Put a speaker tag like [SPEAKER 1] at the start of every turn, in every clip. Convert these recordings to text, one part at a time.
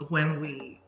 [SPEAKER 1] when we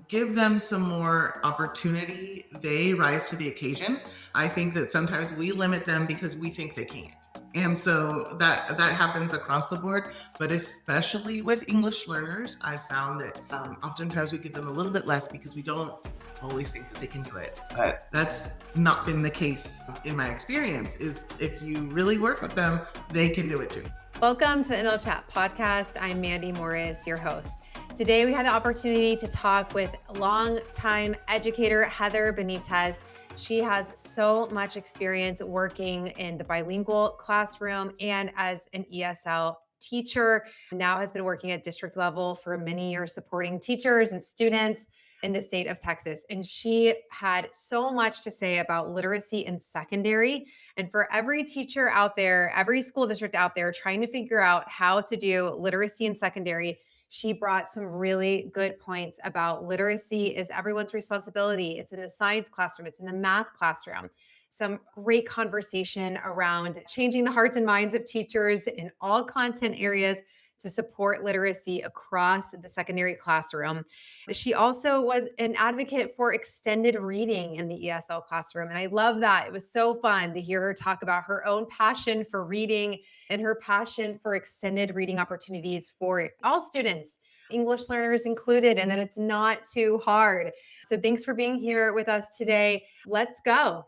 [SPEAKER 1] give them some more opportunity, they rise to the occasion. I think that sometimes we limit them because we think they can't. And so that happens across the board, but especially with English learners, I've found that oftentimes we give them a little bit less because we don't always think that they can do it. But that's not been the case in my experience, is if you really work with them, they can do it too.
[SPEAKER 2] Welcome to the ML Chat podcast. I'm Mandy Morris, your host. Today, we had the opportunity to talk with longtime educator Heather Benitez. She has so much experience working in the bilingual classroom and as an ESL teacher. Now has been working at district level for many years, supporting teachers and students in the state of Texas. And she had so much to say about literacy in secondary. And for every teacher out there, every school district out there trying to figure out how to do literacy in secondary, she brought some really good points about literacy is everyone's responsibility. It's in the science classroom, it's in the math classroom. Some great conversation around changing the hearts and minds of teachers in all content areas to support literacy across the secondary classroom. She also was an advocate for extended reading in the ESL classroom. And I love that. It was so fun to hear her talk about her own passion for reading and her passion for extended reading opportunities for all students, English learners included, and that it's not too hard. So thanks for being here with us today. Let's go.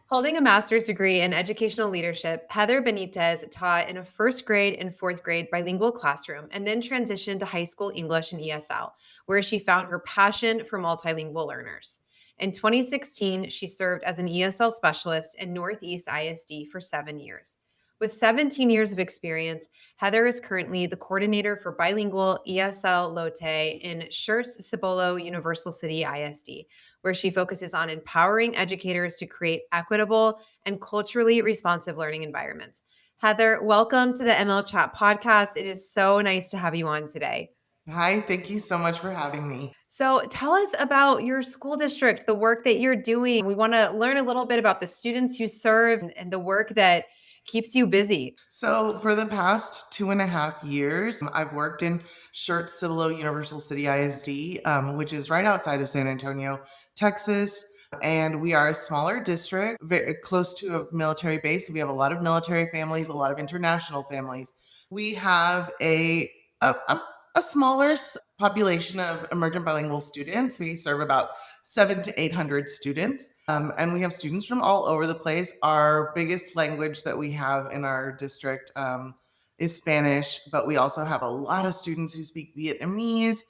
[SPEAKER 2] Holding a master's degree in educational leadership, Heather Benitez taught in a first grade and fourth grade bilingual classroom and then transitioned to high school English and ESL, where she found her passion for multilingual learners. In 2016, she served as an ESL specialist in Northeast ISD for 7 years. With 17 years of experience, Heather is currently the coordinator for bilingual ESL Lotte in Schurz Cibolo Universal City ISD, where she focuses on empowering educators to create equitable and culturally responsive learning environments. Heather, welcome to the ML Chat podcast. It is so nice to have you on today.
[SPEAKER 1] Hi, thank you so much for having me.
[SPEAKER 2] So tell us about your school district, the work that you're doing. We want to learn a little bit about the students you serve and the work that keeps you busy.
[SPEAKER 1] So for the past 2.5 years, I've worked in Schurz Cibolo Universal City ISD, which is right outside of San Antonio, Texas. And we are a smaller district, very close to a military base. We have a lot of military families, a lot of international families. We have a smaller population of emergent bilingual students. We serve about 700 to 800 students. And we have students from all over the place. Our biggest language that we have in our district is Spanish, but we also have a lot of students who speak Vietnamese,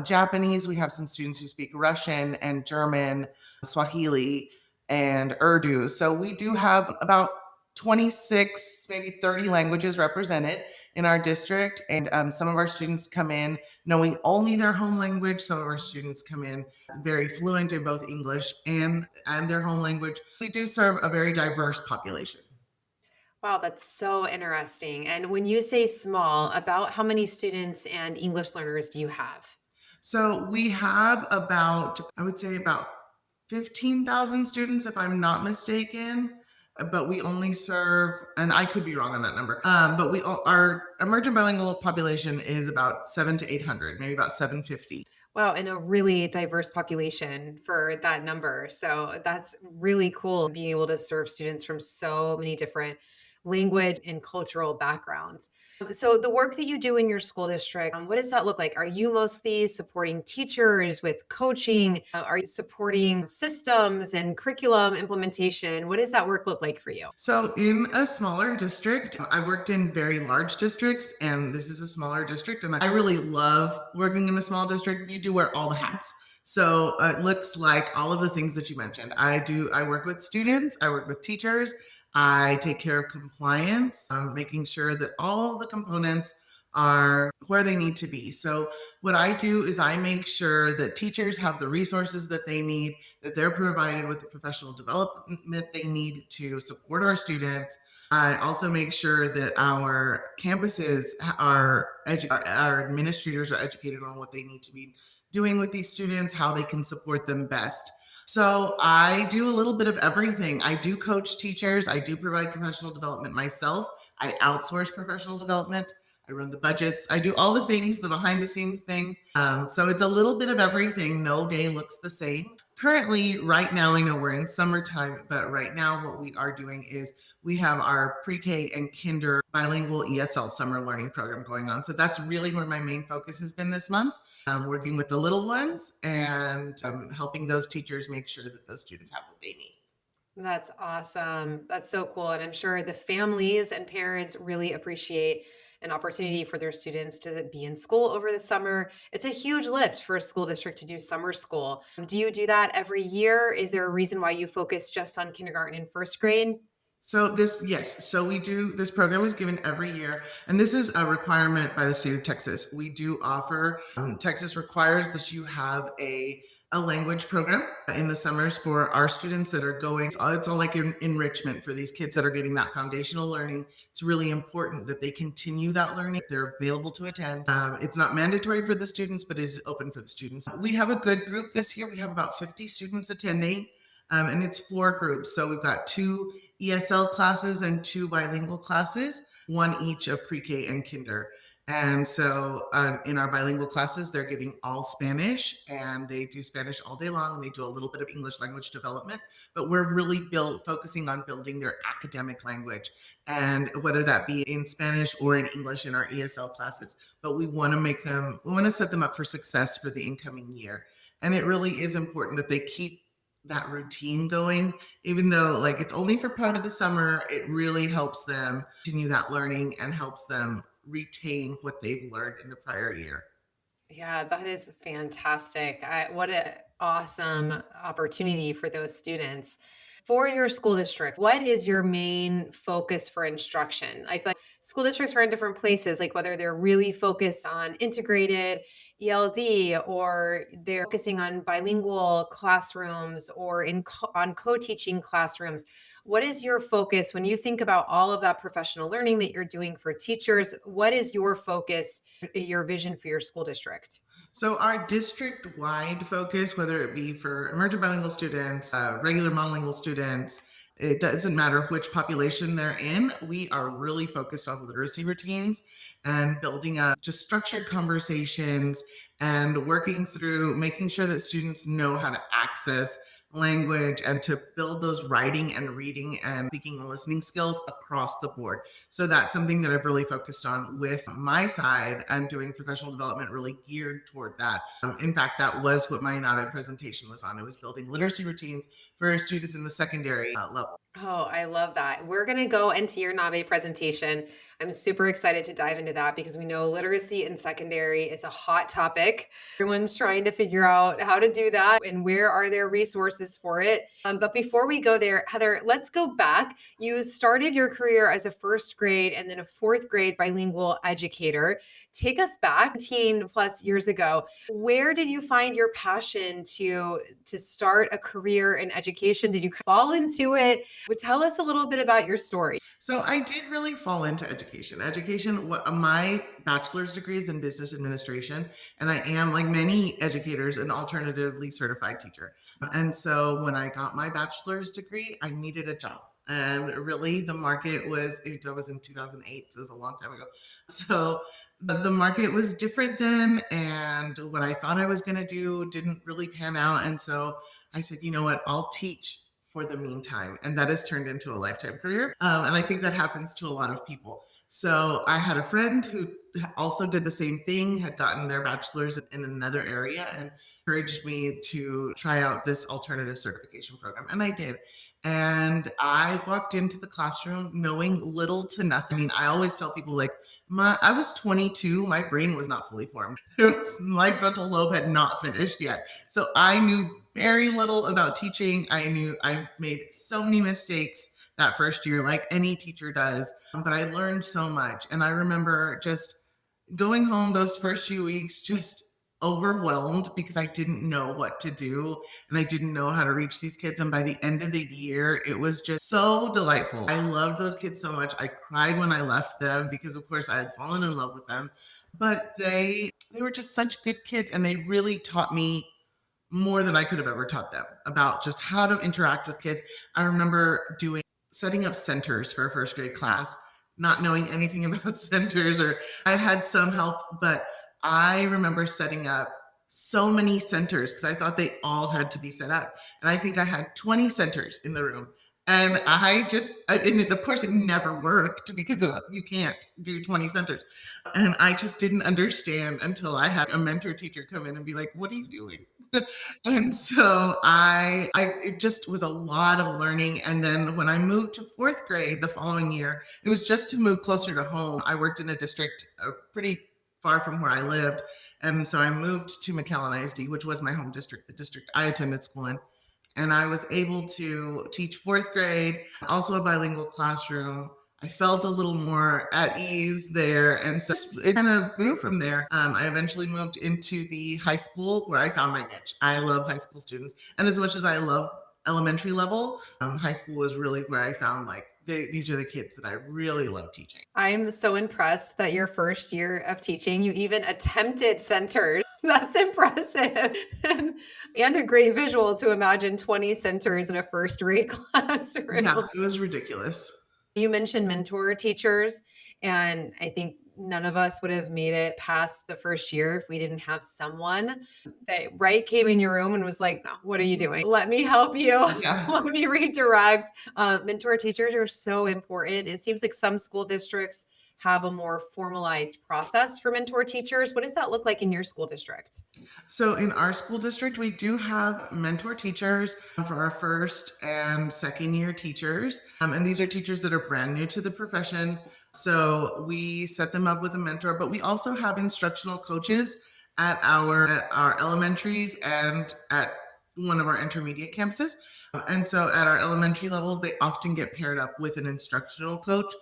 [SPEAKER 1] Japanese. We have some students who speak Russian and German, Swahili, and Urdu. So we do have about 26, maybe 30 languages represented in our district. And some of our students come in knowing only their home language. Some of our students come in very fluent in both English and their home language. We do serve a very diverse population.
[SPEAKER 2] Wow, that's so interesting. And when you say small, about how many students and English learners do you have?
[SPEAKER 1] So we have about, I would say about 15,000 students, if I'm not mistaken. But we only serve, and I could be wrong on that number. But our emergent bilingual population is about 700 to 800, maybe about 750.
[SPEAKER 2] Wow, and a really diverse population for that number. So that's really cool being able to serve students from so many different language and cultural backgrounds. So the work that you do in your school district, what does that look like? Are you mostly supporting teachers with coaching? Are you supporting systems and curriculum implementation? What does that work look like for you?
[SPEAKER 1] So in a smaller district, I've worked in very large districts, and this is a smaller district, and I really love working in a small district. You do wear all the hats. So it looks like all of the things that you mentioned. I work with students, I work with teachers, I take care of compliance, making sure that all the components are where they need to be. So what I do is I make sure that teachers have the resources that they need, that they're provided with the professional development they need to support our students. I also make sure that our campuses our administrators are educated on what they need to be doing with these students, how they can support them best. So I do a little bit of everything. I do coach teachers. I do provide professional development myself. I outsource professional development. I run the budgets. I do all the things, the behind the scenes things. So it's a little bit of everything. No day looks the same. Currently, right now, I know we're in summertime, but right now, what we are doing is we have our pre-K and kinder bilingual ESL summer learning program going on. So that's really where my main focus has been this month, working with the little ones and helping those teachers make sure that those students have what they need.
[SPEAKER 2] That's awesome. That's so cool. And I'm sure the families and parents really appreciate an opportunity for their students to be in school over the summer. It's a huge lift for a school district to do summer school. Do you do that every year? Is there a reason why you focus just on kindergarten and first grade?
[SPEAKER 1] Yes, so we do, this program is given every year, and this is a requirement by the state of Texas. We do offer, Texas requires that you have a language program in the summers for our students that are going. It's all like enrichment for these kids that are getting that foundational learning. It's really important that they continue that learning. They're available to attend. It's not mandatory for the students, but it is open for the students. We have a good group this year. We have about 50 students attending, and it's 4 groups. So we've got 2 ESL classes and 2 bilingual classes, one each of pre-K and kinder. And so in our bilingual classes, they're getting all Spanish, and they do Spanish all day long, and they do a little bit of English language development. But we're really focusing on building their academic language, and whether that be in Spanish or in English in our ESL classes. But we want to set them up for success for the incoming year. And it really is important that they keep that routine going, even though like it's only for part of the summer. It really helps them continue that learning and helps them retain what they've learned in the prior year.
[SPEAKER 2] Yeah, that is fantastic. What an awesome opportunity for those students. For your school district, what is your main focus for instruction? I feel like school districts are in different places, like whether they're really focused on integrated ELD or they're focusing on bilingual classrooms or on co-teaching classrooms. What is your focus when you think about all of that professional learning that you're doing for teachers? What is your focus, your vision for your school district?
[SPEAKER 1] So our district-wide focus, whether it be for emergent bilingual students, regular monolingual students, it doesn't matter which population they're in. We are really focused on literacy routines and building up just structured conversations and working through making sure that students know how to access language and to build those writing and reading and speaking and listening skills across the board. So that's something that I've really focused on with my side. I'm doing professional development really geared toward that. In fact, that was what my NAVE presentation was on. It was building literacy routines for students in the secondary level.
[SPEAKER 2] Oh, I love that. We're going to go into your NAVE presentation. I'm super excited to dive into that because we know literacy in secondary is a hot topic. Everyone's trying to figure out how to do that and where are there resources for it. But before we go there, Heather, let's go back. You started your career as a first grade and then a fourth grade bilingual educator. Take us back 10 plus years ago. Where did you find your passion to start a career in education? Did you fall into it? But tell us a little bit about your story.
[SPEAKER 1] So I did really fall into education. My bachelor's degree is in business administration, and I am, like many educators, an alternatively certified teacher. And so when I got my bachelor's degree, I needed a job. And really, the market that was in 2008, so it was a long time ago. So the market was different then, and what I thought I was going to do didn't really pan out. And so I said, you know what, I'll teach for the meantime. And that has turned into a lifetime career. And I think that happens to a lot of people. So I had a friend who also did the same thing, had gotten their bachelor's in another area, and encouraged me to try out this alternative certification program. And I did. And I walked into the classroom knowing little to nothing. I mean, I always tell people like, I was 22, my brain was not fully formed. My frontal lobe had not finished yet. So I knew very little about teaching. I made so many mistakes that first year, like any teacher does, but I learned so much. And I remember just going home those first few weeks, just overwhelmed because I didn't know what to do and I didn't know how to reach these kids. And by the end of the year, it was just so delightful. I loved those kids so much. I cried when I left them because, of course, I had fallen in love with them. But they were just such good kids, and they really taught me more than I could have ever taught them about just how to interact with kids. I remember setting up centers for a first grade class. not knowing anything about centers, or I had some help, but I remember setting up so many centers because I thought they all had to be set up. And I think I had 20 centers in the room. And and of course, it never worked because you can't do 20 centers. And I just didn't understand until I had a mentor teacher come in and be like, "What are you doing?" And so it just was a lot of learning. And then when I moved to fourth grade the following year, it was just to move closer to home. I worked in a district pretty far from where I lived. And so I moved to McAllen ISD, which was my home district, the district I attended school in. And I was able to teach fourth grade, also a bilingual classroom. I felt a little more at ease there. And so it kind of grew from there. I eventually moved into the high school where I found my niche. I love high school students. And as much as I love elementary level, high school was really where I found these are the kids that I really love teaching.
[SPEAKER 2] I'm so impressed that your first year of teaching, you even attempted centers. That's impressive. And a great visual to imagine 20 centers in a first grade classroom.
[SPEAKER 1] Yeah, it was ridiculous.
[SPEAKER 2] You mentioned mentor teachers, and I think none of us would have made it past the first year if we didn't have someone that came in your room and was like, "No, what are you doing? Let me help you.
[SPEAKER 1] Yeah.
[SPEAKER 2] Let me redirect." Mentor teachers are so important. It seems like some school districts have a more formalized process for mentor teachers. What does that look like in your school district?
[SPEAKER 1] So in our school district, we do have mentor teachers for our first and second year teachers. And these are teachers that are brand new to the profession. So we set them up with a mentor, but we also have instructional coaches at our elementaries and at one of our intermediate campuses. And so at our elementary levels, they often get paired up with an instructional coach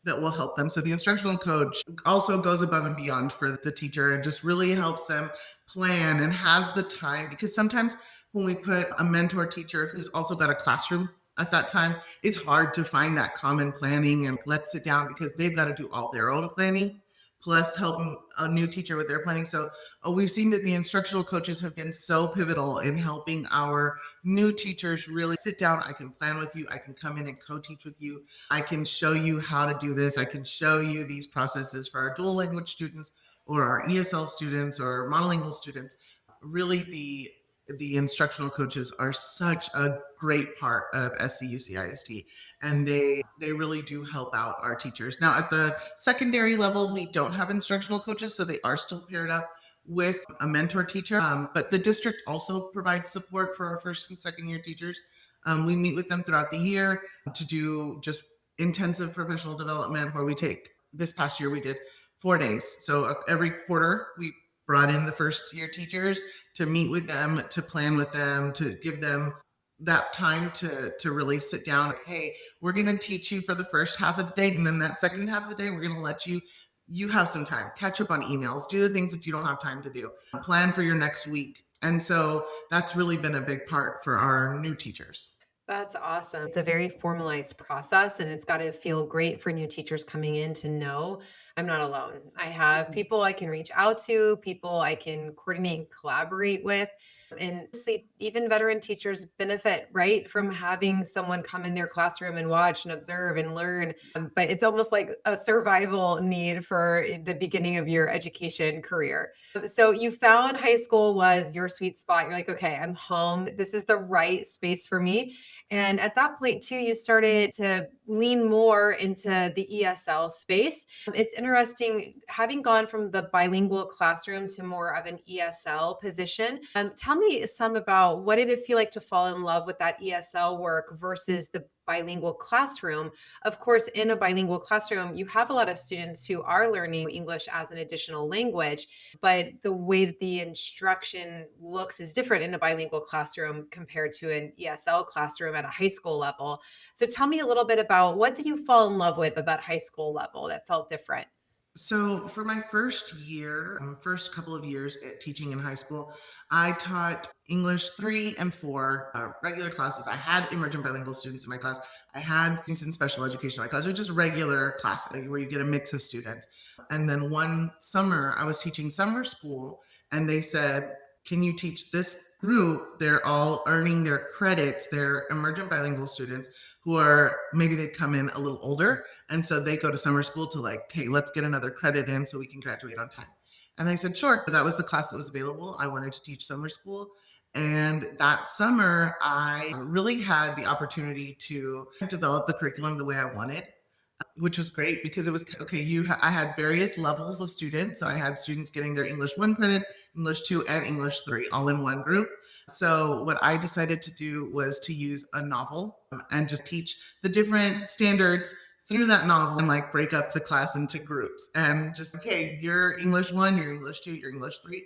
[SPEAKER 1] that will help them. So the instructional coach also goes above and beyond for the teacher and just really helps them plan and has the time, because sometimes when we put a mentor teacher who's also got a classroom at that time, it's hard to find that common planning and let's sit down because they've got to do all their own planning plus help a new teacher with their planning. So we've seen that the instructional coaches have been so pivotal in helping our new teachers really sit down. I can plan with you. I can come in and co-teach with you. I can show you how to do this. I can show you these processes for our dual language students or our ESL students or monolingual students. Really, the instructional coaches are such a great part of SCUCISD, and they really do help out our teachers. Now at the secondary level, we don't have instructional coaches, so they are still paired up with a mentor teacher. But the district also provides support for our first and second year teachers. We meet with them throughout the year to do just intensive professional development where this past year we did 4 days. So every quarter we brought in the first year teachers to meet with them, to plan with them, to give them that time to really sit down. Hey, we're going to teach you for the first half of the day. And then that second half of the day, we're going to let you have some time, catch up on emails, do the things that you don't have time to do, plan for your next week. And so that's really been a big part for our new teachers.
[SPEAKER 2] That's awesome. It's a very formalized process, and it's got to feel great for new teachers coming in to know I'm not alone. I have people I can reach out to, people I can coordinate and collaborate with. And honestly, even veteran teachers benefit, right, from having someone come in their classroom and watch and observe and learn. But it's almost like a survival need for the beginning of your education career. So you found high school was your sweet spot. You're like, okay, I'm home. This is the right space for me. And at that point, too, you started to lean more into the ESL space. It's interesting having gone from the bilingual classroom to more of an ESL position. Tell me some about what did it feel like to fall in love with that ESL work versus the bilingual classroom. Of course, in a bilingual classroom, you have a lot of students who are learning English as an additional language, but the way that the instruction looks is different in a bilingual classroom compared to an ESL classroom at a high school level. So tell me a little bit about what did you fall in love with at that high school level that felt different?
[SPEAKER 1] So for my first couple of years at teaching in high school, I taught English 3 and 4 regular classes. I had emergent bilingual students in my class. I had students in special education in my class, which is regular class where you get a mix of students. And then one summer, I was teaching summer school, and they said, "Can you teach this group? They're all earning their credits. They're emergent bilingual students who are maybe they come in a little older And so they go to summer school to like, hey, let's get another credit in so we can graduate on time. And I said, sure. That was the class that was available. I wanted to teach summer school. And that summer, I really had the opportunity to develop the curriculum the way I wanted, which was great because it was okay. I had various levels of students. So I had students getting their English 1 credit, English 2, and English 3 all in one group. So what I decided to do was to use a novel and just teach the different standards through that novel and like break up the class into groups and just, okay, you're English 1, you're English 2, you're English 3.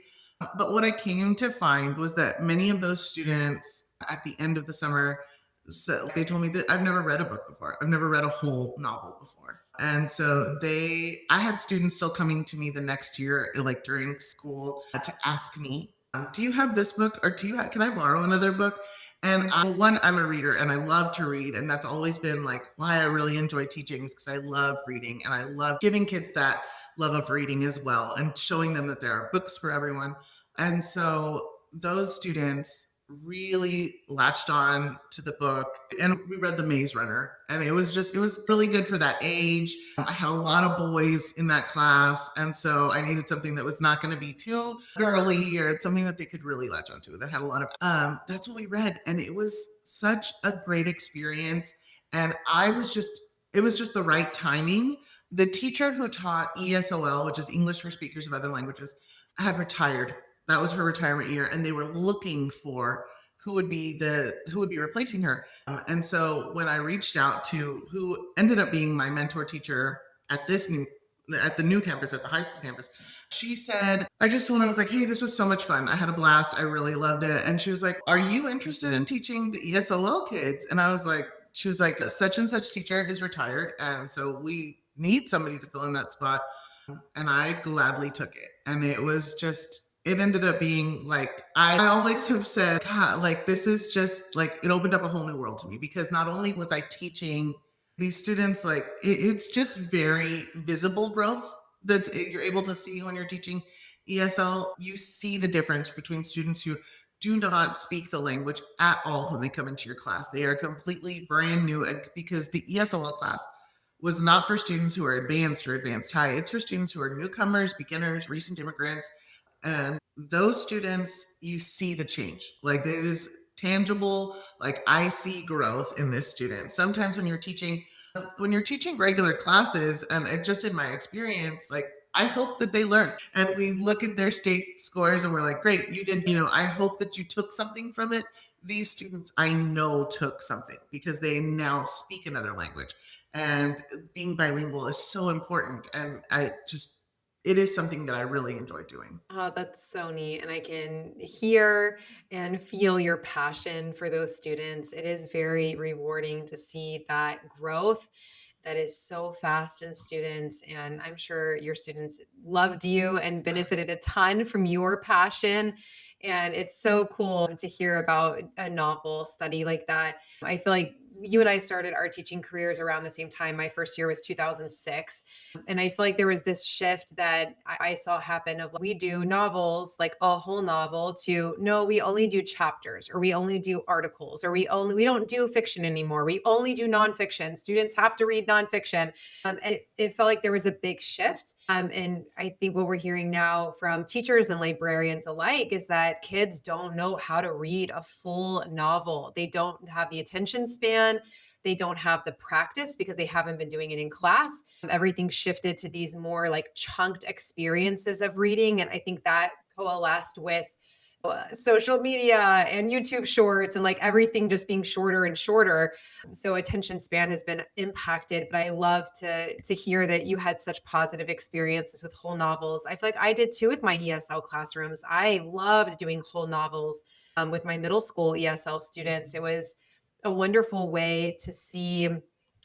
[SPEAKER 1] But what I came to find was that many of those students at the end of the summer, so they told me that I've never read a book before. I've never read a whole novel before. And so I had students still coming to me the next year, like during school, to ask me, do you have this book or can I borrow another book? And I'm a reader and I love to read. And that's always been like why I really enjoy teaching is because I love reading and I love giving kids that love of reading as well and showing them that there are books for everyone. And so those students really latched on to the book and we read The Maze Runner and it was really good for that age. I had a lot of boys in that class and so I needed something that was not going to be too girly or something that they could really latch onto that had a lot of that's what we read and it was such a great experience and it was just the right timing. The teacher who taught ESOL, which is English for Speakers of Other Languages, had retired. That was her retirement year, and they were looking for who would be replacing her. And so when I reached out to who ended up being my mentor teacher at the new campus, at the high school campus, she said, I just told her, I was like, hey, this was so much fun. I had a blast. I really loved it. And she was like, are you interested in teaching the ESOL kids? And she was like, such and such teacher is retired. And so we need somebody to fill in that spot. And I gladly took it. And it ended up being like, I always have said, God, like, this is just like, it opened up a whole new world to me because not only was I teaching these students, like, it's just very visible growth that you're able to see when you're teaching ESL. You see the difference between students who do not speak the language at all when they come into your class. They are completely brand new because the ESOL class was not for students who are advanced or advanced high. It's for students who are newcomers, beginners, recent immigrants. And those students, you see the change. Like it is tangible. Like I see growth in this student. Sometimes when you're teaching regular classes, and just in my experience, like I hope that they learn. And we look at their state scores and we're like, great, you did, I hope that you took something from it. These students I know took something because they now speak another language. And being bilingual is so important. And it is something that I really enjoy doing.
[SPEAKER 2] Oh, that's so neat. And I can hear and feel your passion for those students. It is very rewarding to see that growth that is so fast in students. And I'm sure your students loved you and benefited a ton from your passion. And it's so cool to hear about a novel study like that. I feel like you and I started our teaching careers around the same time. My first year was 2006. And I feel like there was this shift that I saw happen of like, we do novels, like a whole novel, to no, we only do chapters or we only do articles or we don't do fiction anymore. We only do nonfiction. Students have to read nonfiction. And it felt like there was a big shift. And I think what we're hearing now from teachers and librarians alike is that kids don't know how to read a full novel. They don't have the attention span. They don't have the practice because they haven't been doing it in class. Everything shifted to these more like chunked experiences of reading. And I think that coalesced with social media and YouTube shorts and like everything just being shorter and shorter. So attention span has been impacted, but I love to hear that you had such positive experiences with whole novels. I feel like I did too with my ESL classrooms. I loved doing whole novels with my middle school ESL students. It was a wonderful way to see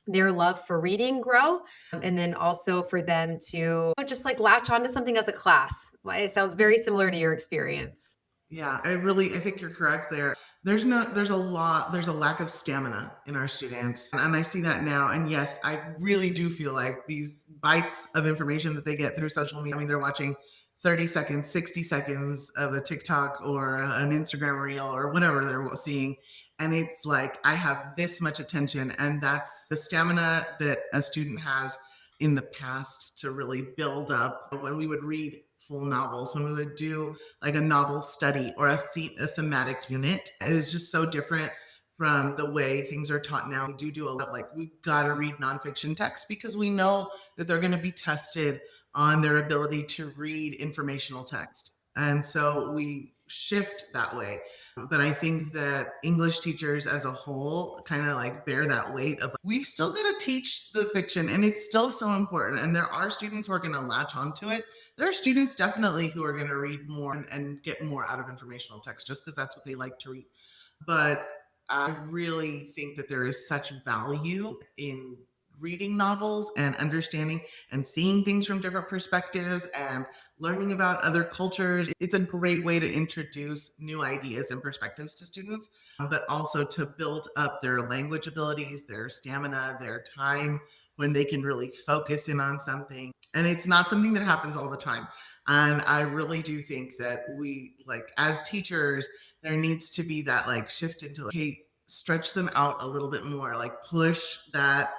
[SPEAKER 2] their love for reading grow and then also for them to just like latch onto something as a class. It sounds very similar to your experience.
[SPEAKER 1] Yeah, I think you're correct there. There's a lack of stamina in our students. And I see that now. And yes, I really do feel like these bites of information that they get through social media, I mean, they're watching 30 seconds, 60 seconds of a TikTok or an Instagram reel or whatever they're seeing. And it's like, I have this much attention, and that's the stamina that a student has in the past to really build up. When we would read full novels, when we would do like a novel study or a thematic unit, it is just so different from the way things are taught now. We do a lot, like, we've got to read nonfiction text because we know that they're going to be tested on their ability to read informational text. And so we shift that way. But I think that English teachers as a whole kind of like bear that weight of, we've still got to teach the fiction, and it's still so important. And there are students who are going to latch onto it. There are students definitely who are going to read more and get more out of informational text just because that's what they like to read. But I really think that there is such value in reading novels and understanding and seeing things from different perspectives and learning about other cultures. It's a great way to introduce new ideas and perspectives to students, but also to build up their language abilities, their stamina, their time when they can really focus in on something. And it's not something that happens all the time. And I really do think that we, like, as teachers, there needs to be that like shift into like, hey, stretch them out a little bit more, like push that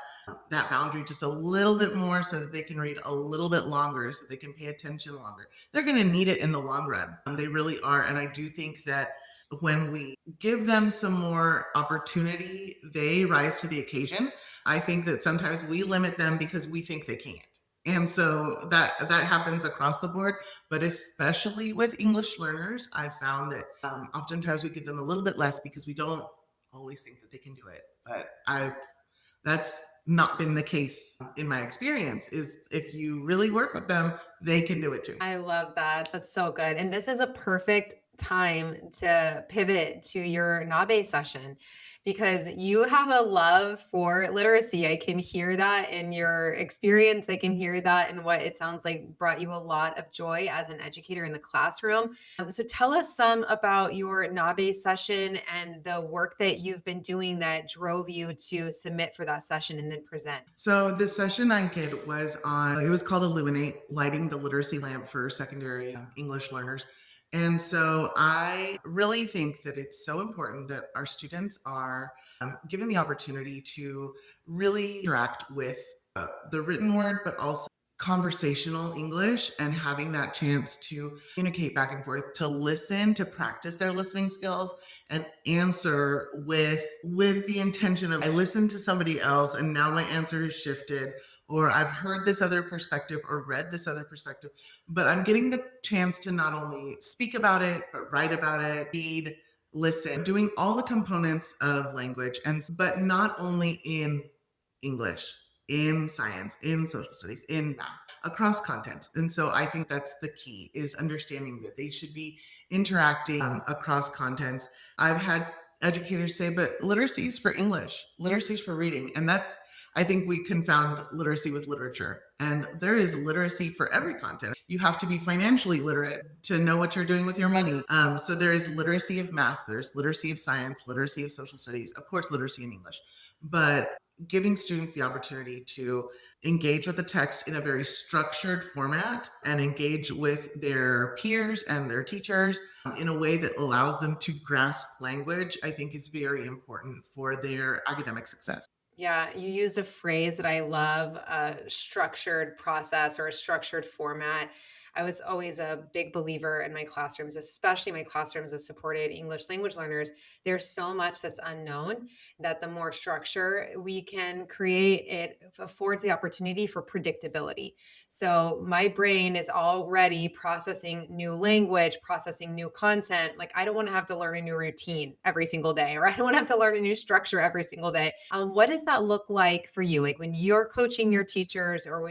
[SPEAKER 1] boundary just a little bit more so that they can read a little bit longer, so they can pay attention longer. They're going to need it in the long run. They really are. And I do think that when we give them some more opportunity, they rise to the occasion. I think that sometimes we limit them because we think they can't. And so that happens across the board, but especially with English learners, I've found that oftentimes we give them a little bit less because we don't always think that they can do it. But I that's not been the case in my experience. Is if you really work with them, they can do it too.
[SPEAKER 2] I love that. That's so good. And this is a perfect time to pivot to your Nabe session because you have a love for literacy. I can hear that in your experience. I can hear that in what it sounds like brought you a lot of joy as an educator in the classroom. So tell us some about your Nabe session and the work that you've been doing that drove you to submit for that session and then present.
[SPEAKER 1] So the session I did was on, it was called Illuminate, Lighting the Literacy Lamp for Secondary English Learners. And so I really think that it's so important that our students are given the opportunity to really interact with the written word, but also conversational English, and having that chance to communicate back and forth, to listen, to practice their listening skills and answer with the intention of, I listened to somebody else and now my answer has shifted, or I've heard this other perspective or read this other perspective, but I'm getting the chance to not only speak about it but write about it, read, listen, doing all the components of language, and but not only in English, in science, in social studies, in math, across contents. And so I think that's the key, is understanding that they should be interacting across contents. I've had educators say, but literacy is for English, literacy is for reading. And that's, I think we confound literacy with literature. And there is literacy for every content. You have to be financially literate to know what you're doing with your money. So there is literacy of math, there's literacy of science, literacy of social studies, of course, literacy in English. But giving students the opportunity to engage with the text in a very structured format and engage with their peers and their teachers in a way that allows them to grasp language, I think is very important for their academic success.
[SPEAKER 2] Yeah, you used a phrase that I love, a structured process or a structured format. I was always a big believer in my classrooms, especially my classrooms that supported English language learners. There's so much that's unknown that the more structure we can create, it affords the opportunity for predictability. So my brain is already processing new language, processing new content. Like I don't want to have to learn a new routine every single day, or I don't want to have to learn a new structure every single day. What does that look like for you? Like when you're coaching your teachers, or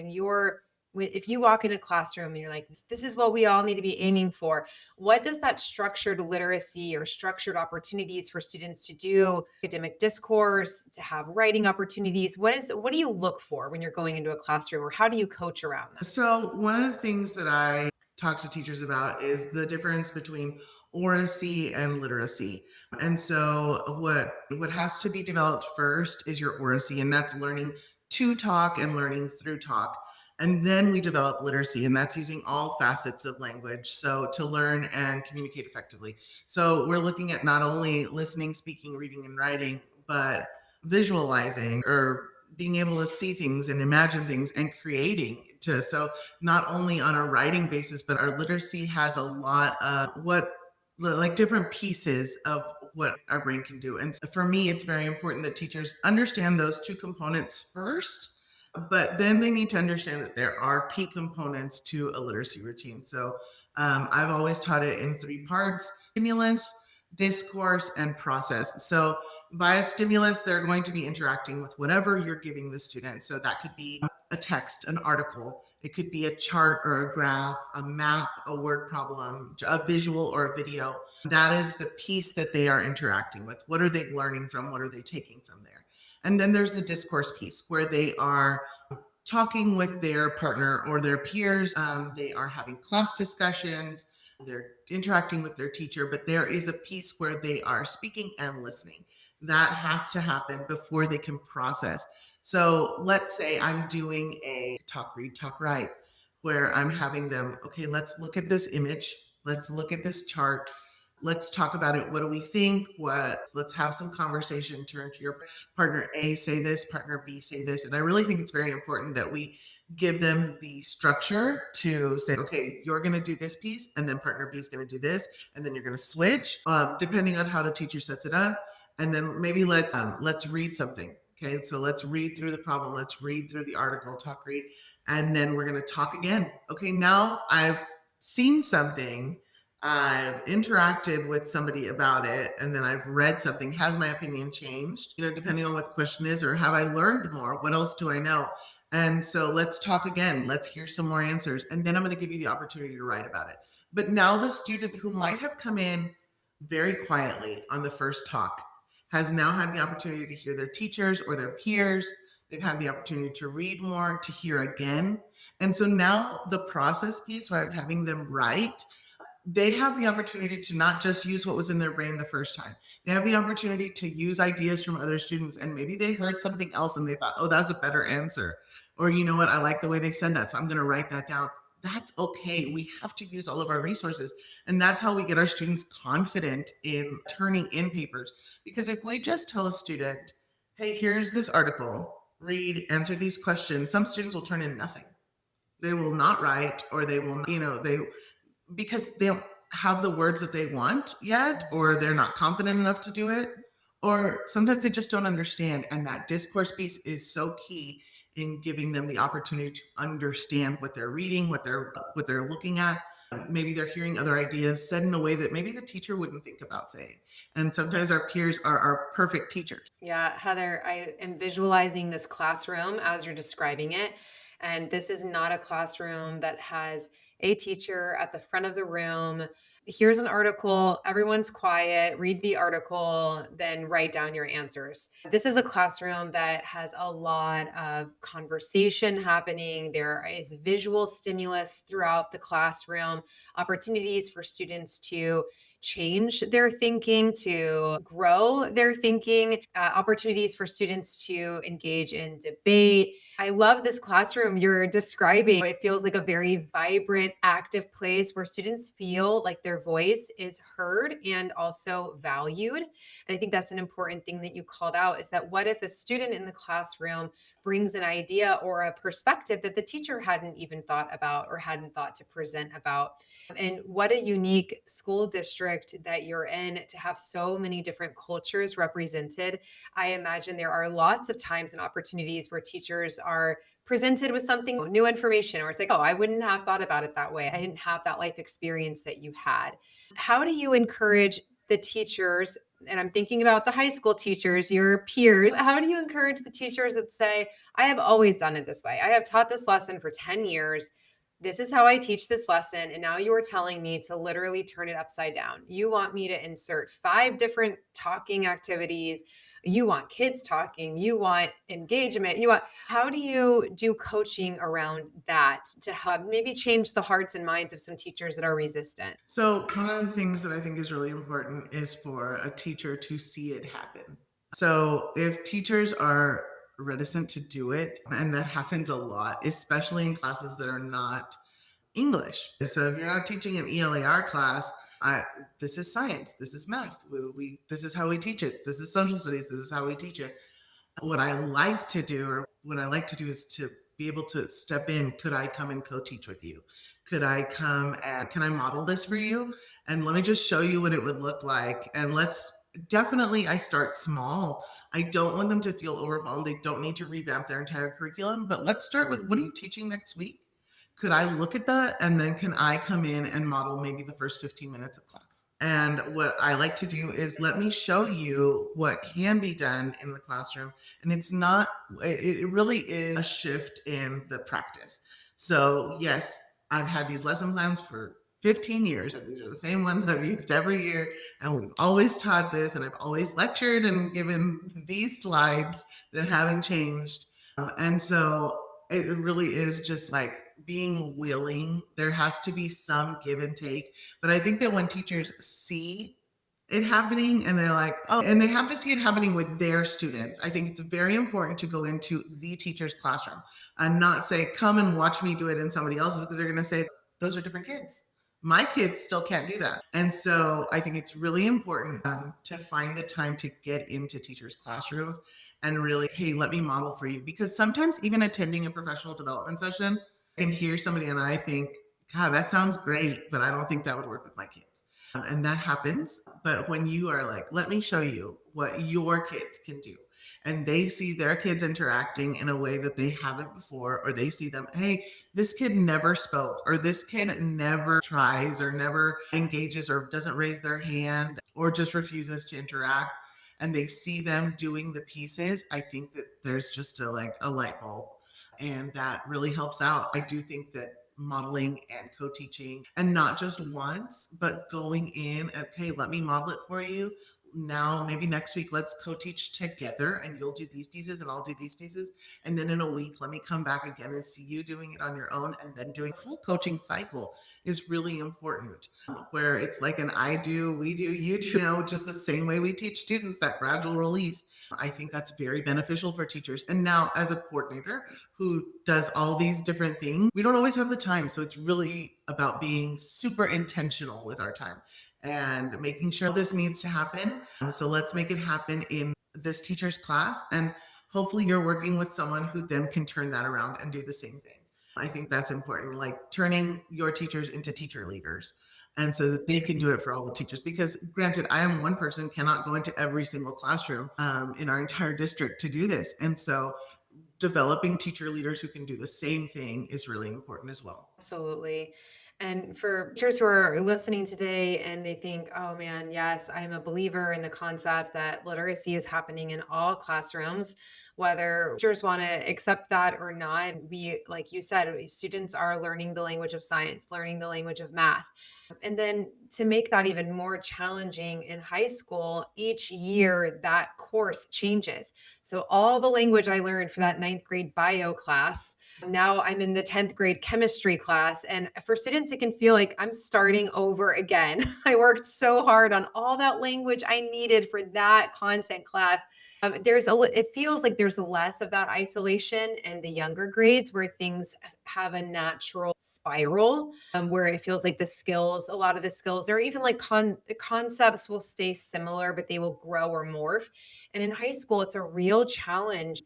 [SPEAKER 2] if you walk in a classroom and you're like, this is what we all need to be aiming for. What does that structured literacy or structured opportunities for students to do academic discourse, to have writing opportunities? What do you look for when you're going into a classroom, or how do you coach around that?
[SPEAKER 1] So one of the things that I talk to teachers about is the difference between oracy and literacy. And so what has to be developed first is your oracy, and that's learning to talk and learning through talk. And then we develop literacy, and that's using all facets of language. So to learn and communicate effectively. So we're looking at not only listening, speaking, reading, and writing, but visualizing or being able to see things and imagine things and creating to so not only on a writing basis, but our literacy has a lot of what like different pieces of what our brain can do. And for me, it's very important that teachers understand those two components first, but then they need to understand that there are key components to a literacy routine. So I've always taught it in three parts: stimulus, discourse, and process. So via stimulus, they're going to be interacting with whatever you're giving the student. So that could be a text, an article, it could be a chart or a graph, a map, a word problem, a visual or a video. That is the piece that they are interacting with. What are they learning from? What are they taking from there? And then there's the discourse piece where they are talking with their partner or their peers. They are having class discussions, they're interacting with their teacher, but there is a piece where they are speaking and listening. That has to happen before they can process. So let's say I'm doing a talk, read, talk, write, where I'm having them, okay, let's look at this image, let's look at this chart, let's talk about it. What do we think? Let's have some conversation. Turn to your partner A, say this, partner B, say this. And I really think it's very important that we give them the structure to say, okay, you're going to do this piece, and then partner B is going to do this, and then you're going to switch, depending on how the teacher sets it up. And then maybe let's read something. Okay, so let's read through the problem. Let's read through the article, talk, read, and then we're going to talk again. Okay, now I've seen something, I've interacted with somebody about it, and then I've read something. Has my opinion changed? Depending on what the question is, or have I learned more? What else do I know? And so let's talk again. Let's hear some more answers. And then I'm going to give you the opportunity to write about it. But now the student who might have come in very quietly on the first talk has now had the opportunity to hear their teachers or their peers. They've had the opportunity to read more, to hear again. And so now the process piece, where I'm having them write, they have the opportunity to not just use what was in their brain the first time. They have the opportunity to use ideas from other students, and maybe they heard something else and they thought, oh, that's a better answer. Or, you know what, I like the way they said that, so I'm going to write that down. That's okay. We have to use all of our resources. And that's how we get our students confident in turning in papers. Because if we just tell a student, hey, here's this article, read, answer these questions, some students will turn in nothing. They will not write, or they will, because they don't have the words that they want yet, or they're not confident enough to do it, or sometimes they just don't understand. And that discourse piece is so key in giving them the opportunity to understand what they're reading, what they're looking at. Maybe they're hearing other ideas said in a way that maybe the teacher wouldn't think about saying. And sometimes our peers are our perfect teachers.
[SPEAKER 2] Yeah, Heather, I am visualizing this classroom as you're describing it. And this is not a classroom that has a teacher at the front of the room. Here's an article, everyone's quiet, read the article, then write down your answers. This is a classroom that has a lot of conversation happening. There is visual stimulus throughout the classroom, opportunities for students to change their thinking, to grow their thinking, opportunities for students to engage in debate. I love this classroom you're describing. It feels like a very vibrant, active place where students feel like their voice is heard and also valued. And I think that's an important thing that you called out, is that what if a student in the classroom brings an idea or a perspective that the teacher hadn't even thought about or hadn't thought to present about? And what a unique school district that you're in to have so many different cultures represented. I imagine there are lots of times and opportunities where teachers are presented with something new information, or it's like, oh, I wouldn't have thought about it that way. I didn't have that life experience that you had. How do you encourage the teachers? And I'm thinking about the high school teachers, your peers. How do you encourage the teachers that say, I have always done it this way? I have taught this lesson for 10 years. This is how I teach this lesson. And now you are telling me to literally turn it upside down. You want me to insert 5 different talking activities. You want kids talking. You want engagement. How do you do coaching around that to help maybe change the hearts and minds of some teachers that are resistant?
[SPEAKER 1] So one of the things that I think is really important is for a teacher to see it happen. So if teachers are reticent to do it. And that happens a lot, especially in classes that are not English. So if you're not teaching an ELAR class, I, this is science, this is math, this is how we teach it, this is social studies, this is how we teach it. What I like to do, or what I like to do, is to be able to step in. Could I come and co-teach with you? Could I come and can I model this for you? And let me just show you what it would look like. And let's definitely, I start small. I don't want them to feel overwhelmed. They don't need to revamp their entire curriculum, but let's start with, what are you teaching next week? Could I look at that? And then can I come in and model maybe the first 15 minutes of class? And what I like to do is let me show you what can be done in the classroom. And it's not, it really is a shift in the practice. So, yes, I've had these lesson plans for 15 years, and these are the same ones I've used every year. And we've always taught this, and I've always lectured and given these slides that haven't changed. And so it really is just like being willing. There has to be some give and take. But I think that when teachers see it happening and they're like, oh, and they have to see it happening with their students. I think it's very important to go into the teacher's classroom and not say, come and watch me do it in somebody else's, because they're going to say, those are different kids. My kids still can't do that. And so I think it's really important to find the time to get into teachers' classrooms and really, hey, let me model for you. Because sometimes even attending a professional development session, I can hear somebody and I think, God, that sounds great, but I don't think that would work with my kids. And that happens. But when you are like, let me show you what your kids can do, and they see their kids interacting in a way that they haven't before, or they see them, hey, this kid never spoke, or this kid never tries, or never engages, or doesn't raise their hand, or just refuses to interact, and they see them doing the pieces, I think that there's just a light bulb, and that really helps out. I do think that modeling and co-teaching, and not just once, but going in, okay, let me model it for you. Now maybe next week let's co-teach together, and you'll do these pieces and I'll do these pieces, and then in a week let me come back again and see you doing it on your own, and then doing a full coaching cycle is really important, where it's like an I do, we do, you do, just the same way we teach students, that gradual release. I think that's very beneficial for teachers. And now, as a coordinator who does all these different things, we don't always have the time. So it's really about being super intentional with our time and making sure this needs to happen. So let's make it happen in this teacher's class. And hopefully you're working with someone who then can turn that around and do the same thing. I think that's important, like turning your teachers into teacher leaders. And so that they can do it for all the teachers. Because granted, I am one person, cannot go into every single classroom in our entire district to do this. And so developing teacher leaders who can do the same thing is really important as well.
[SPEAKER 2] Absolutely. And for teachers who are listening today and they think, oh man, yes, I'm a believer in the concept that literacy is happening in all classrooms, whether teachers want to accept that or not. We, like you said, students are learning the language of science, learning the language of math. And then to make that even more challenging in high school, each year that course changes. So all the language I learned for that ninth grade bio class, now I'm in the 10th grade chemistry class. And for students, it can feel like I'm starting over again. I worked so hard on all that language I needed for that content class. It feels like there's less of that isolation in the younger grades where things have a natural spiral, where it feels like a lot of the skills, or even like the concepts will stay similar, but they will grow or morph. And in high school, it's a real challenge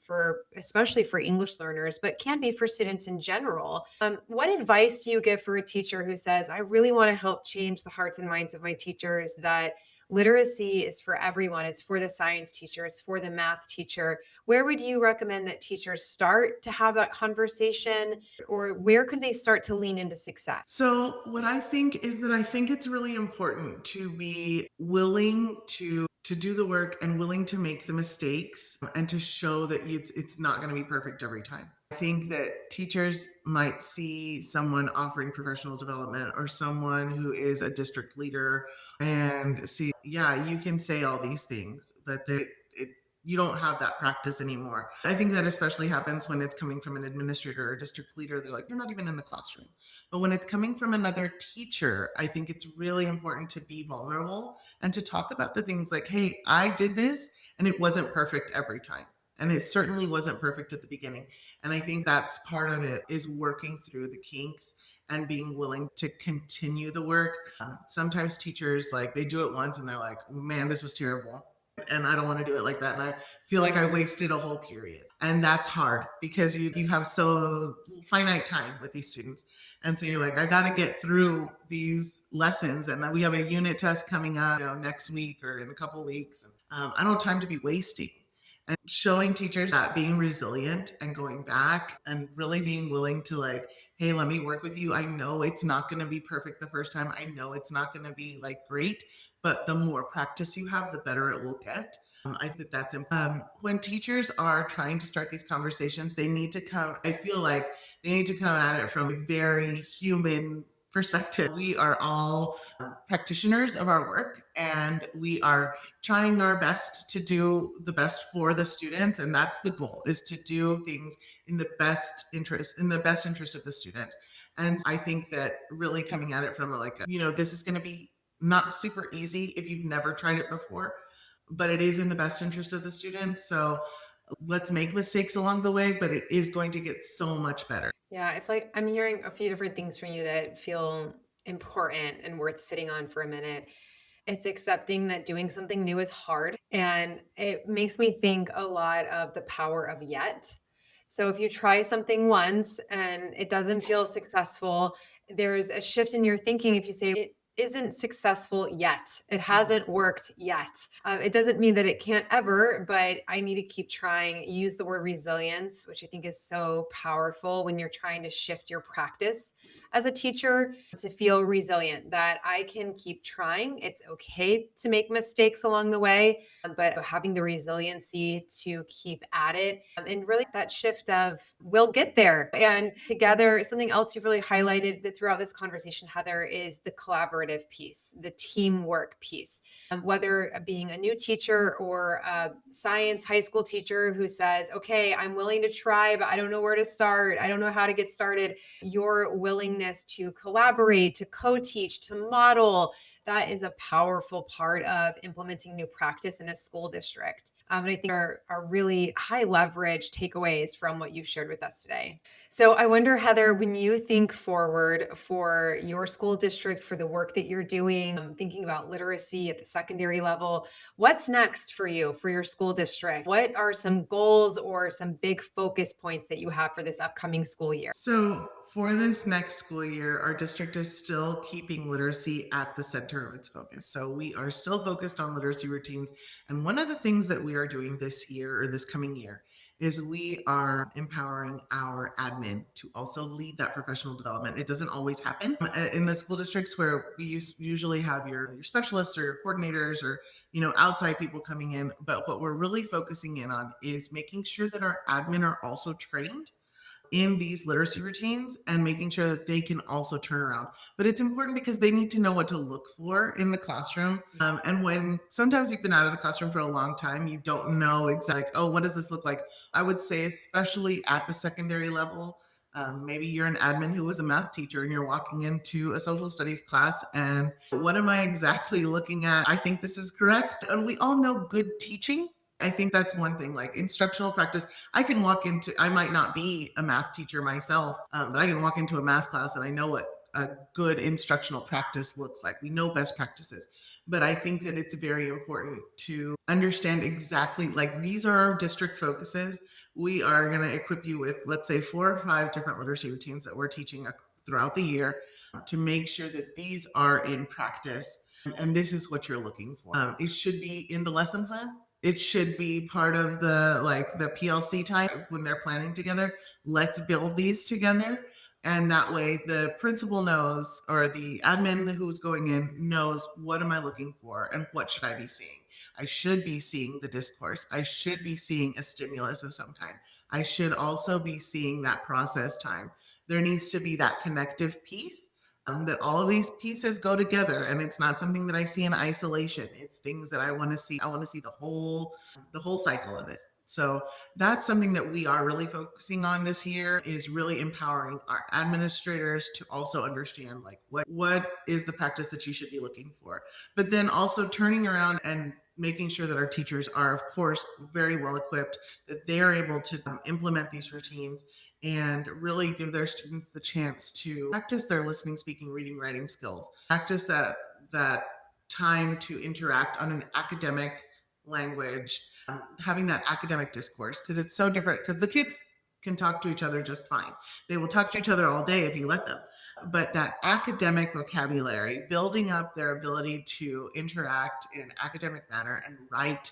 [SPEAKER 2] especially for English learners, but can be for students in general. What advice do you give for a teacher who says, I really want to help change the hearts and minds of my teachers, that literacy is for everyone? It's for the science teacher, it's for the math teacher. Where would you recommend that teachers start to have that conversation, or where could they start to lean into success?
[SPEAKER 1] So, what I think is that I think it's really important to be willing to do the work and willing to make the mistakes and to show that it's not going to be perfect every time. I think that teachers might see someone offering professional development or someone who is a district leader and see, yeah, you can say all these things, but you don't have that practice anymore. I think that especially happens when it's coming from an administrator or a district leader. They're like, you're not even in the classroom. But when it's coming from another teacher, I think it's really important to be vulnerable and to talk about the things like, hey, I did this and it wasn't perfect every time. And it certainly wasn't perfect at the beginning. And I think that's part of it, is working through the kinks and being willing to continue the work. Sometimes teachers, like, they do it once and they're like, man, this was terrible, and I don't want to do it like that. And I feel like I wasted a whole period. And that's hard because you have so finite time with these students. And so you're like, I got to get through these lessons. And we have a unit test coming up, next week or in a couple of weeks. I don't have time to be wasting. And showing teachers that being resilient and going back and really being willing to, like, hey, let me work with you. I know it's not going to be perfect the first time. I know it's not going to be like great, but the more practice you have, the better it will get. I think that's important. When teachers are trying to start these conversations, they need to come, I feel like they need to come at it from a very human perspective. We are all practitioners of our work, and we are trying our best to do the best for the students. And that's the goal, is to do things in the best interest of the student. And I think that really coming at it from this is going to be not super easy if you've never tried it before, but it is in the best interest of the student. So let's make mistakes along the way, but it is going to get so much better.
[SPEAKER 2] Yeah, I feel like I'm hearing a few different things from you that feel important and worth sitting on for a minute. It's accepting that doing something new is hard. And it makes me think a lot of the power of yet. So if you try something once and it doesn't feel successful, there's a shift in your thinking. If you say it isn't successful yet, it hasn't worked yet. It doesn't mean that it can't ever, but I need to keep trying. Use the word resilience, which I think is so powerful when you're trying to shift your practice as a teacher, to feel resilient, that I can keep trying. It's okay to make mistakes along the way, but having the resiliency to keep at it, and really that shift of we'll get there. And together, something else you've really highlighted throughout this conversation, Heather, is the collaborative piece, the teamwork piece. Whether being a new teacher or a science high school teacher who says, okay, I'm willing to try, but I don't know where to start. I don't know how to get started. Your willingness to collaborate, to co-teach, to model, that is a powerful part of implementing new practice in a school district. And I think are really high leverage takeaways from what you've shared with us today. So I wonder, Heather, when you think forward for your school district, for the work that you're doing, thinking about literacy at the secondary level, what's next for you, for your school district? What are some goals or some big focus points that you have for this upcoming school year?
[SPEAKER 1] So, for this next school year, our district is still keeping literacy at the center of its focus. So, we are still focused on literacy routines. And one of the things that we are doing this year, or this coming year, is we are empowering our admin to also lead that professional development. It doesn't always happen in the school districts, where we usually have your specialists or your coordinators, or outside people coming in. But what we're really focusing in on is making sure that our admin are also trained in these literacy routines, and making sure that they can also turn around. But it's important because they need to know what to look for in the classroom. And when sometimes you've been out of the classroom for a long time, you don't know exactly, oh, what does this look like? I would say, especially at the secondary level, maybe you're an admin who was a math teacher and you're walking into a social studies class, and what am I exactly looking at? I think this is correct. And we all know good teaching. I think that's one thing, like instructional practice. I might not be a math teacher myself, but I can walk into a math class and I know what a good instructional practice looks like. We know best practices. But I think that it's very important to understand exactly, like, these are our district focuses. We are going to equip you with, let's say, 4 or 5 different literacy routines that we're teaching throughout the year, to make sure that these are in practice. And this is what you're looking for. It should be in the lesson plan. It should be part of the PLC time when they're planning together. Let's build these together. And that way the principal knows, or the admin who's going in knows, what am I looking for and what should I be seeing? I should be seeing the discourse. I should be seeing a stimulus of some kind. I should also be seeing that process time. There needs to be that connective piece, that all of these pieces go together, and it's not something that I see in isolation. It's things that I want to see. I want to see the whole cycle of it. So that's something that we are really focusing on this year, is really empowering our administrators to also understand, like, what is the practice that you should be looking for, but then also turning around and making sure that our teachers are, of course, very well equipped, that they are able to implement these routines and really give their students the chance to practice their listening, speaking, reading, writing skills, practice that time to interact on an academic language, having that academic discourse, because it's so different. Because the kids can talk to each other just fine. They will talk to each other all day if you let them. But that academic vocabulary, building up their ability to interact in an academic manner and write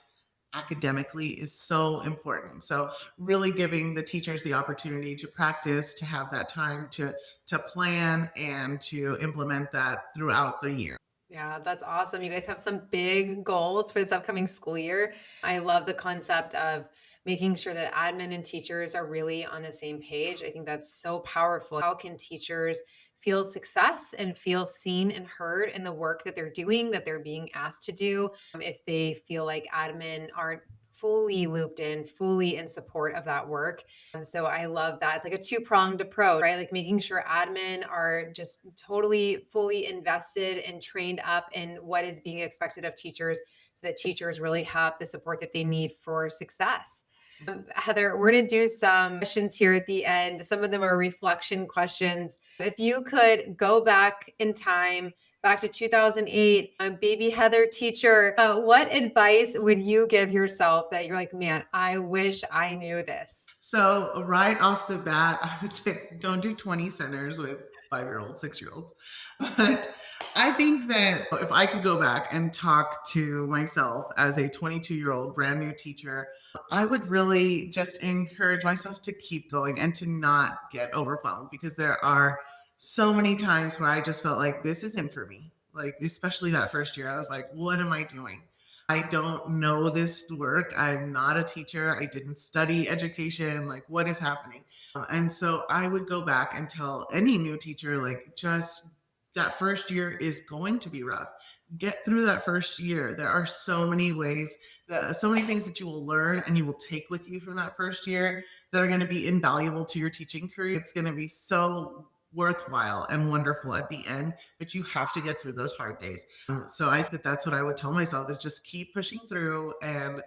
[SPEAKER 1] academically is so important. So really giving the teachers the opportunity to practice, to have that time to plan and to implement that throughout the year.
[SPEAKER 2] Yeah, that's awesome. You guys have some big goals for this upcoming school year. I love the concept of making sure that admin and teachers are really on the same page. I think that's so powerful. How can teachers feel success and feel seen and heard in the work that they're doing, that they're being asked to do, if they feel like admin aren't fully looped in, fully in support of that work? So I love that. It's like a two-pronged approach, right? Like making sure admin are just totally fully invested and trained up in what is being expected of teachers so that teachers really have the support that they need for success. Heather, we're going to do some questions here at the end. Some of them are reflection questions. If you could go back in time, back to 2008, a baby Heather teacher, what advice would you give yourself that you're like, man, I wish I knew this?
[SPEAKER 1] So right off the bat, I would say don't do 20 centers with 5-year-olds, 6-year-olds. But I think that if I could go back and talk to myself as a 22-year-old brand new teacher, I would really just encourage myself to keep going and to not get overwhelmed, because there are so many times where I just felt like this isn't for me. Like, especially that first year, I was like, what am I doing? I don't know this work. I'm not a teacher. I didn't study education. Like, what is happening? And so I would go back and tell any new teacher, like, just that first year is going to be rough. Get through that first year. There are so many ways, so many things that you will learn and you will take with you from that first year that are going to be invaluable to your teaching career. It's going to be so worthwhile and wonderful at the end, but you have to get through those hard days. So I think that that's what I would tell myself, is just keep pushing through, and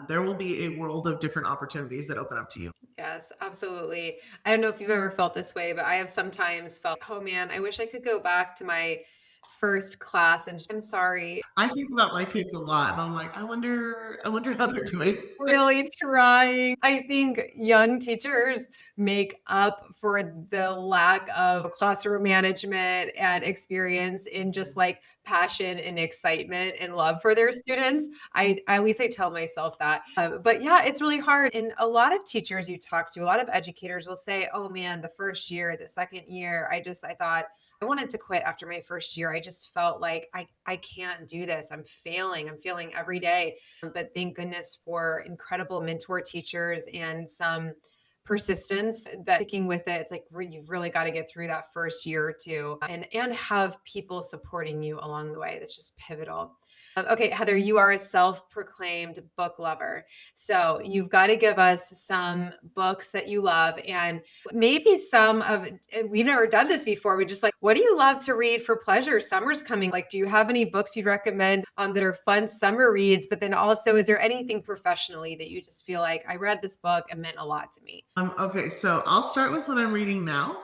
[SPEAKER 1] there will be a world of different opportunities that open up to you.
[SPEAKER 2] Yes, absolutely. I don't know if you've ever felt this way, but I have sometimes felt, oh man, I wish I could go back to my first class and I'm sorry,
[SPEAKER 1] I think about my kids a lot, and I'm like, I wonder how they're doing.
[SPEAKER 2] really trying. I think young teachers make up for the lack of classroom management and experience in just like passion and excitement and love for their students. At least I tell myself that. But yeah, it's really hard. And a lot of teachers you talk to, a lot of educators will say, "Oh man, the first year, the second year, I thought." I wanted to quit after my first year. I just felt like I can't do this. I'm failing. I'm failing every day. But thank goodness for incredible mentor teachers and some persistence that sticking with it. It's like you've really got to get through that first year or two and have people supporting you along the way. That's just pivotal. Okay, Heather, you are a self-proclaimed book lover. So you've got to give us some books that you love and maybe some of, we've never done this before. We just like, what do you love to read for pleasure? Summer's coming. Like, do you have any books you'd recommend that are fun summer reads? But then also, is there anything professionally that you just feel like I read this book and meant a lot to me?
[SPEAKER 1] Okay, so I'll start with what I'm reading now,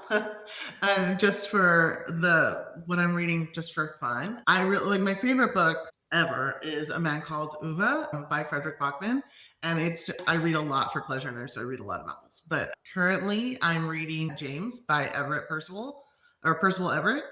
[SPEAKER 1] and just for the what I'm reading just for fun. I really like, my favorite book ever is A Man Called Uva by Frederick Bachman, and I read a lot for pleasure, and so I read a lot of novels. But currently, I'm reading James by Everett Percival, or Percival Everett.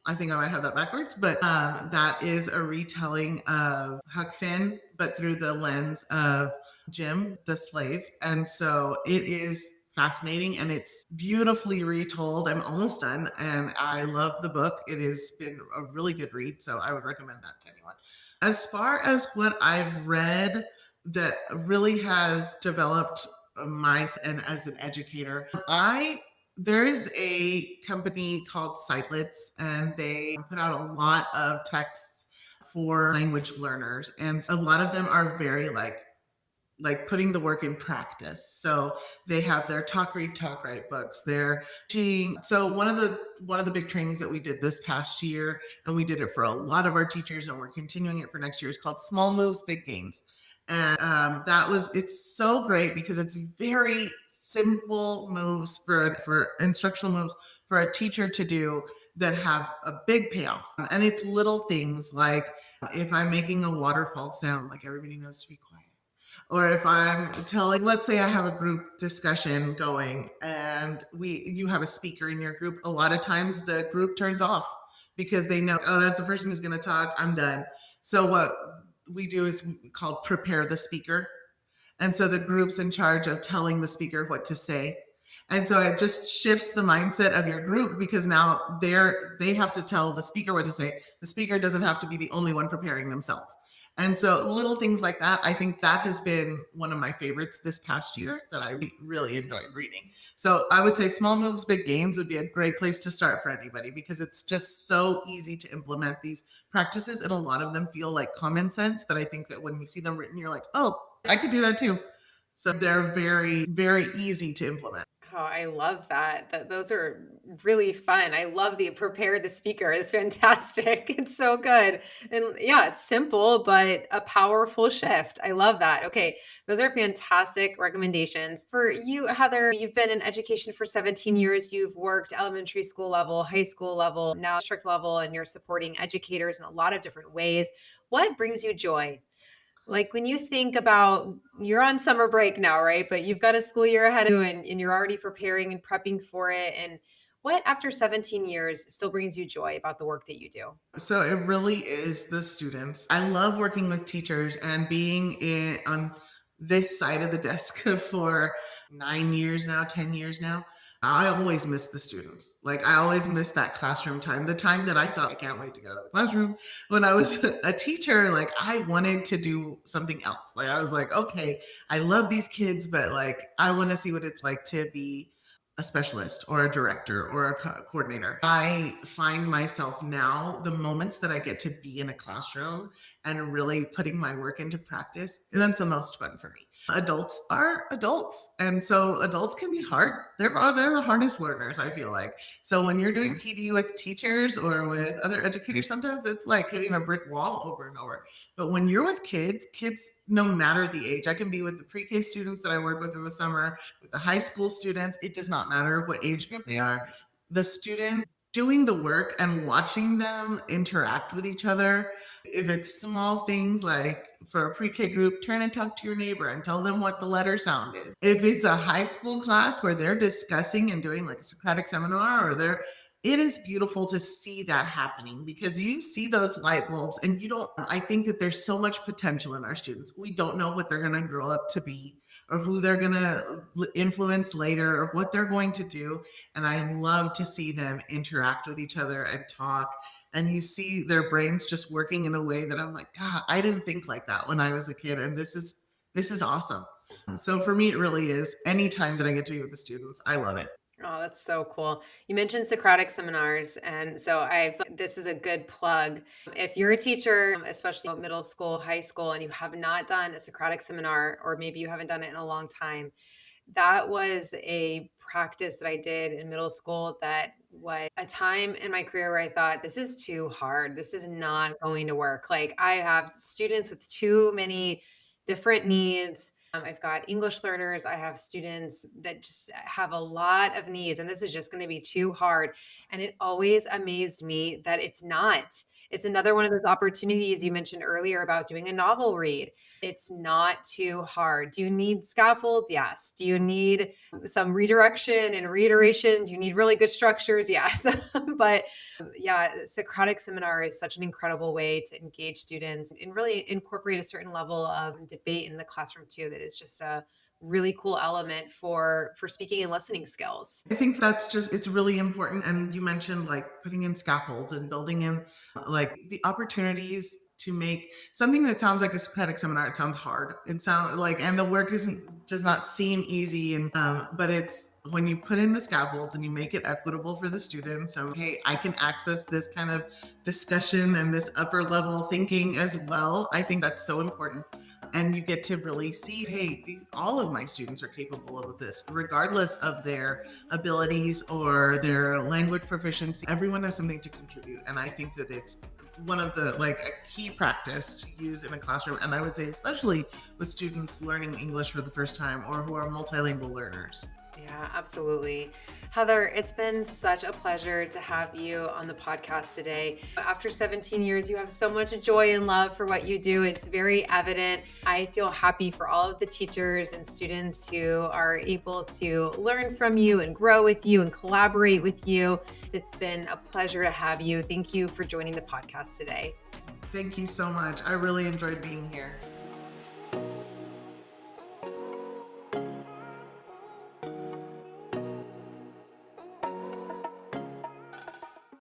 [SPEAKER 1] I think I might have that backwards, but that is a retelling of Huck Finn, but through the lens of Jim, the slave. And so it is fascinating and it's beautifully retold. I'm almost done and I love the book. It has been a really good read, so I would recommend that to anyone. As far as what I've read that really has developed my and as an educator, I there is a company called Sightlets, and they put out a lot of texts for language learners, and a lot of them are very like like putting the work in practice. So they have their talk read talk write books. They're teaching. So one of the big trainings that we did this past year, and we did it for a lot of our teachers, and we're continuing it for next year, is called Small Moves, Big Gains. And it's so great because it's very simple moves for instructional moves for a teacher to do that have a big payoff. And it's little things like if I'm making a waterfall sound, like everybody knows to be quiet. Or if I'm telling, let's say I have a group discussion going and you have a speaker in your group, a lot of times the group turns off because they know, oh, that's the person who's going to talk, I'm done. So what we do is called prepare the speaker. And so the group's in charge of telling the speaker what to say. And so it just shifts the mindset of your group because now they have to tell the speaker what to say. The speaker doesn't have to be the only one preparing themselves. And so little things like that, I think that has been one of my favorites this past year that I really enjoyed reading. So I would say Small Moves, Big Gains would be a great place to start for anybody because it's just so easy to implement these practices. And a lot of them feel like common sense, but I think that when you see them written, you're like, oh, I could do that too. So they're very, very easy to implement.
[SPEAKER 2] Oh, I love that. Those are really fun. I love the prepare the speaker. It's fantastic. It's so good. And yeah, simple, but a powerful shift. I love that. Okay. Those are fantastic recommendations. For you, Heather, you've been in education for 17 years. You've worked elementary school level, high school level, now district level, and you're supporting educators in a lot of different ways. What brings you joy? Like when you think about you're on summer break now, right? But you've got a school year ahead of you and you're already preparing and prepping for it. And what after 17 years still brings you joy about the work that you do?
[SPEAKER 1] So it really is the students. I love working with teachers and being on this side of the desk for 9 years now, 10 years now. I always miss the students. Like I always miss that classroom time, the time that I thought I can't wait to get out of the classroom. When I was a teacher, like I wanted to do something else. Like I was like, okay, I love these kids, but like I want to see what it's like to be a specialist or a director or a coordinator. I find myself now, the moments that I get to be in a classroom and really putting my work into practice, that's the most fun for me. Adults are adults. And so adults can be hard. They're the hardest learners, I feel like. So when you're doing PD with teachers or with other educators, sometimes it's like hitting a brick wall over and over. But when you're with kids, no matter the age, I can be with the pre-K students that I work with in the summer, with the high school students, it does not matter what age group they are. The student doing the work and watching them interact with each other, if it's small things like for a pre-K group, turn and talk to your neighbor and tell them what the letter sound is. If it's a high school class where they're discussing and doing like a Socratic seminar, it is beautiful to see that happening because you see those light bulbs and I think that there's so much potential in our students. We don't know what they're going to grow up to be or who they're going to influence later or what they're going to do. And I love to see them interact with each other and talk. And you see their brains just working in a way that I'm like, God, I didn't think like that when I was a kid. And this is awesome. So for me, it really is. Anytime that I get to be with the students, I love it.
[SPEAKER 2] Oh, that's so cool. You mentioned Socratic seminars. And so this is a good plug. If you're a teacher, especially middle school, high school, and you have not done a Socratic seminar, or maybe you haven't done it in a long time, that was a practice that I did in middle school that was a time in my career where I thought, this is too hard. This is not going to work. Like, I have students with too many different needs. I've got English learners. I have students that just have a lot of needs, and this is just going to be too hard. And it always amazed me that it's not. It's another one of those opportunities you mentioned earlier about doing a novel read. It's not too hard. Do you need scaffolds? Yes. Do you need some redirection and reiteration? Do you need really good structures? Yes. But yeah, Socratic seminar is such an incredible way to engage students and really incorporate a certain level of debate in the classroom too. That is just a really cool element for speaking and listening skills.
[SPEAKER 1] I think it's really important. And you mentioned like putting in scaffolds and building in like the opportunities to make something that sounds like a Socratic seminar. It sounds hard. It sounds like, and the work does not seem easy. And, but it's when you put in the scaffolds and you make it equitable for the students. And hey, I can access this kind of discussion and this upper level thinking as well. I think that's so important. and you get to really see, hey, all of my students are capable of this, regardless of their abilities or their language proficiency. Everyone has something to contribute, and I think that it's one of the a key practice to use in a classroom, and I would say especially with students learning English for the first time or who are multilingual learners.
[SPEAKER 2] Yeah, absolutely. Heather, it's been such a pleasure to have you on the podcast today. After 17 years, you have so much joy and love for what you do. It's very evident. I feel happy for all of the teachers and students who are able to learn from you and grow with you and collaborate with you. It's been a pleasure to have you. Thank you for joining the podcast today.
[SPEAKER 1] Thank you so much. I really enjoyed being here.